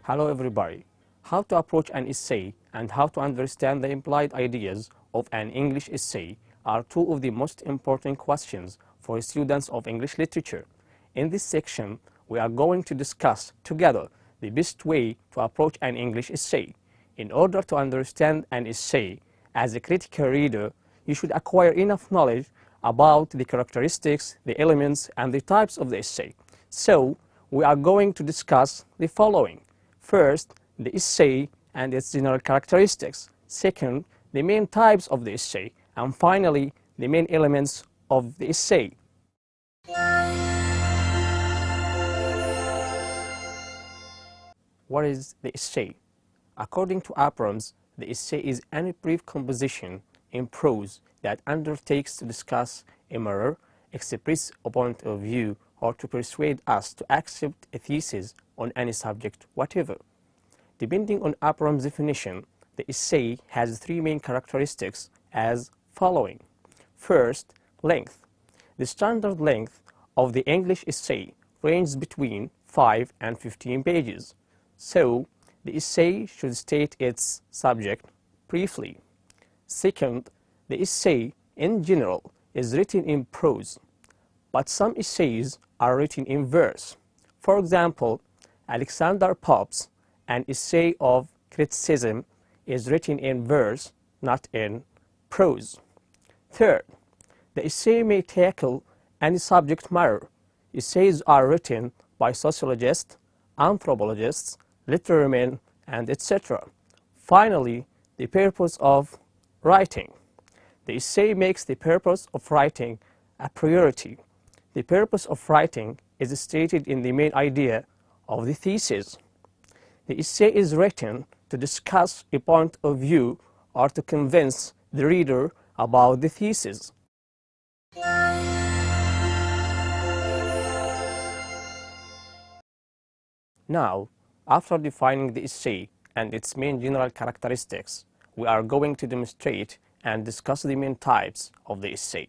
Hello everybody. How to approach an essay and how to understand the implied ideas of an English essay are two of the most important questions for students of English literature. In this section, we are going to discuss together the best way to approach an English essay. In order to understand an essay, as a critical reader, you should acquire enough knowledge about the characteristics, the elements, and the types of the essay. So, we are going to discuss the following. First, the essay and its general characteristics. Second, the main types of the essay. And finally, the main elements of the essay. What is the essay? According to Abrams, the essay is any brief composition in prose that undertakes to discuss a matter, express a point of view, or to persuade us to accept a thesis on any subject whatever. Depending on Abrams' definition, the essay has three main characteristics as following. First, length. The standard length of the English essay ranges between 5 and 15 pages. So, the essay should state its subject briefly. Second, the essay in general is written in prose, but some essays are written in verse. For example, Alexander Pope's An Essay of Criticism is written in verse, not in prose. Third, the essay may tackle any subject matter. Essays are written by sociologists, anthropologists, literary men, and etc. Finally, the purpose of writing. The essay makes the purpose of writing a priority. The purpose of writing is stated in the main idea of the thesis. The essay is written to discuss a point of view or to convince the reader about the thesis. Now, after defining the essay and its main general characteristics, we are going to demonstrate and discuss the main types of the essay.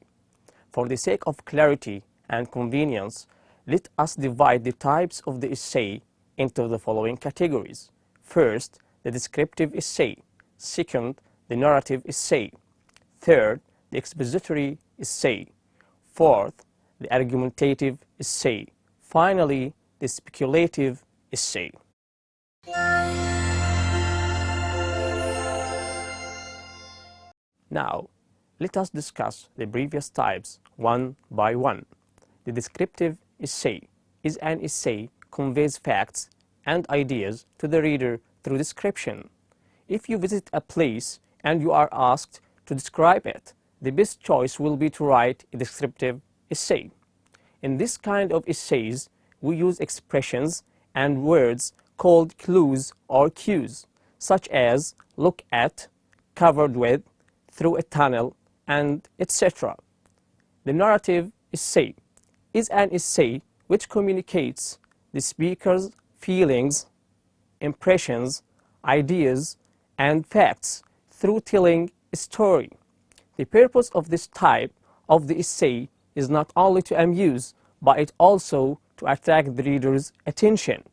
For the sake of clarity and convenience, let us divide the types of the essay into the following categories. First, the descriptive essay. Second, the narrative essay. Third, the expository essay. Fourth, the argumentative essay. Finally, the speculative essay. Now, let us discuss the previous types one by one. The descriptive essay is an essay conveys facts and ideas to the reader through description. If you visit a place and you are asked to describe it, the best choice will be to write a descriptive essay. In this kind of essays, we use expressions and words called clues or cues, such as look at, covered with, through a tunnel, and etc. The narrative essay is an essay which communicates the speaker's feelings, impressions, ideas, and facts through telling a story. The purpose of this type of the essay is not only to amuse, but it also to attract the reader's attention.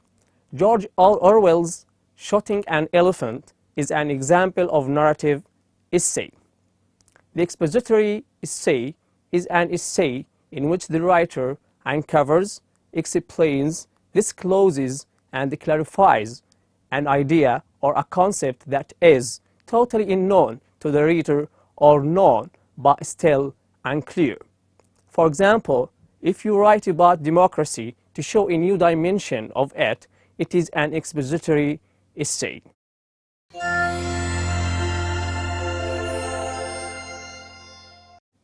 George Orwell's Shooting an Elephant is an example of narrative essay. The expository essay is an essay in which the writer uncovers, explains, discloses, and clarifies an idea or a concept that is totally unknown to the reader or known but still unclear. For example, if you write about democracy to show a new dimension of it, it is an expository essay.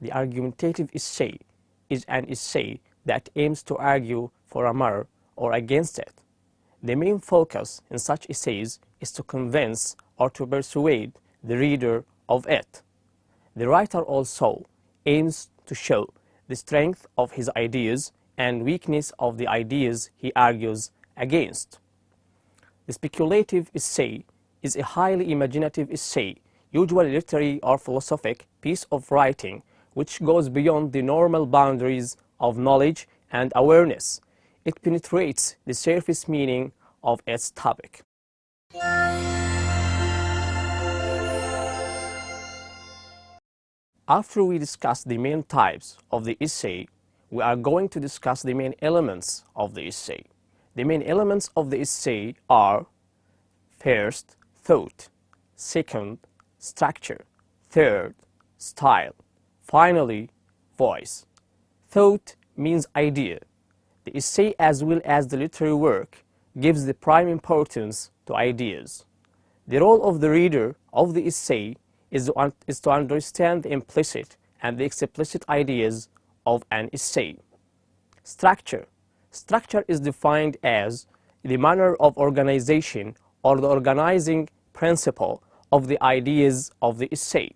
The argumentative essay is an essay that aims to argue for a matter or against it. The main focus in such essays is to convince or to persuade the reader of it. The writer also aims to show the strength of his ideas and weakness of the ideas he argues against. The speculative essay is a highly imaginative essay, usually literary or philosophic piece of writing which goes beyond the normal boundaries of knowledge and awareness. it penetrates the surface meaning of its topic. After we discuss the main types of the essay, we are going to discuss the main elements of the essay. The main elements of the essay are: first, thought; second, structure; third, style; finally, voice. Thought means idea. The essay, as well as the literary work, gives the prime importance to ideas. The role of the reader of the essay is to understand the implicit and the explicit ideas of an essay. Structure. Structure is defined as the manner of organization or the organizing principle of the ideas of the essay.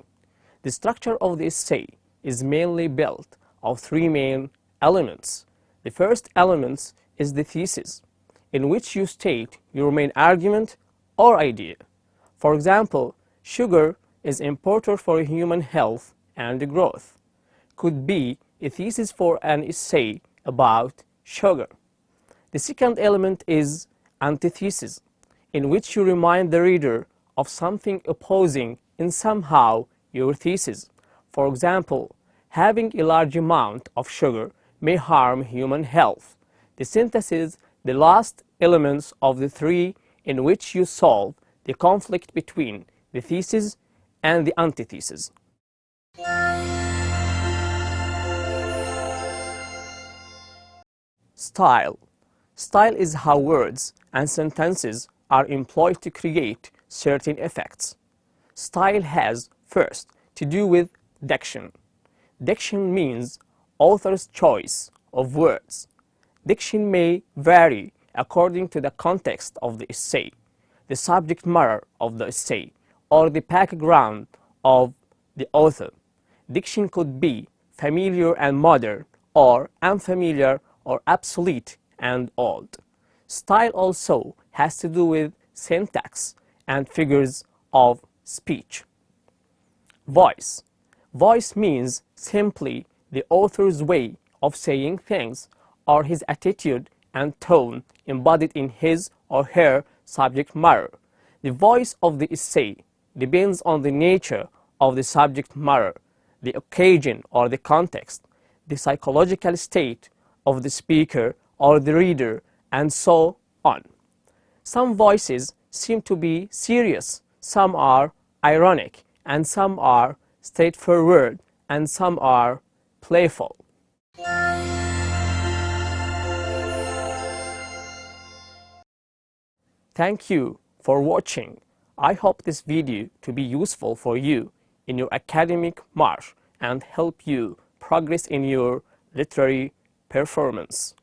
The structure of the essay is mainly built of three main elements. The first element is the thesis, in which you state your main argument or idea. For example, sugar is important for human health and growth. Could be a thesis for an essay about sugar. The second element is antithesis, in which you remind the reader of something opposing in somehow your thesis. For example, having a large amount of sugar may harm human health. The synthesis, the last elements of the three, in which you solve the conflict between the thesis and the antithesis. Style. Style is how words and sentences are employed to create certain effects. Style has, first, to do with diction. Diction means author's choice of words. Diction may vary according to the context of the essay, the subject matter of the essay, or the background of the author. Diction could be familiar and modern, or unfamiliar or obsolete and old. Style also has to do with syntax and figures of speech. Voice. Voice means simply the author's way of saying things, or his attitude and tone embodied in his or her subject matter. The voice of the essay depends on the nature of the subject matter, the occasion or the context, the psychological state of the speaker or the reader, and so on. Some voices seem to be serious, some are ironic, and some are straightforward, and some are playful. Thank you for watching. I hope this video to be useful for you in your academic march and help you progress in your literary performance.